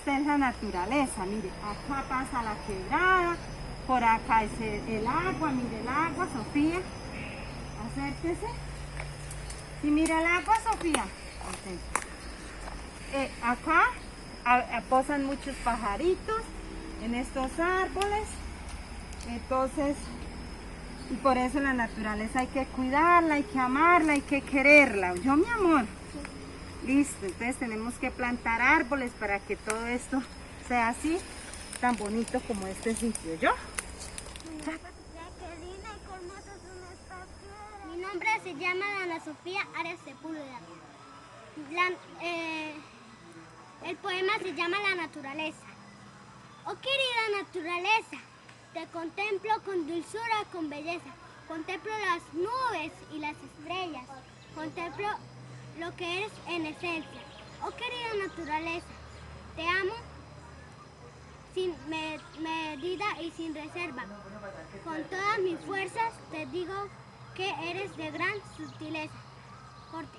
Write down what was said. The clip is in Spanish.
esta es la naturaleza, mire, acá pasa la quebrada, por acá es el agua, mire el agua, Sofía, acérquese. ¿Sí mira el agua, Sofía? Acá posan muchos pajaritos en estos árboles, entonces, y por eso la naturaleza hay que cuidarla, hay que amarla, hay que quererla, ¿oyó, mi amor? Listo, entonces tenemos que plantar árboles para que todo esto sea así, tan bonito como este sitio, ¿yo? Mi nombre se llama Ana Sofía Arias Sepúlveda. El poema se llama La naturaleza. Oh querida naturaleza, te contemplo con dulzura, con belleza. Contemplo las nubes y las estrellas. Contemplo lo que eres en esencia. Oh querida naturaleza, te amo sin medida y sin reserva. Con todas mis fuerzas te digo que eres de gran sutileza. Corte.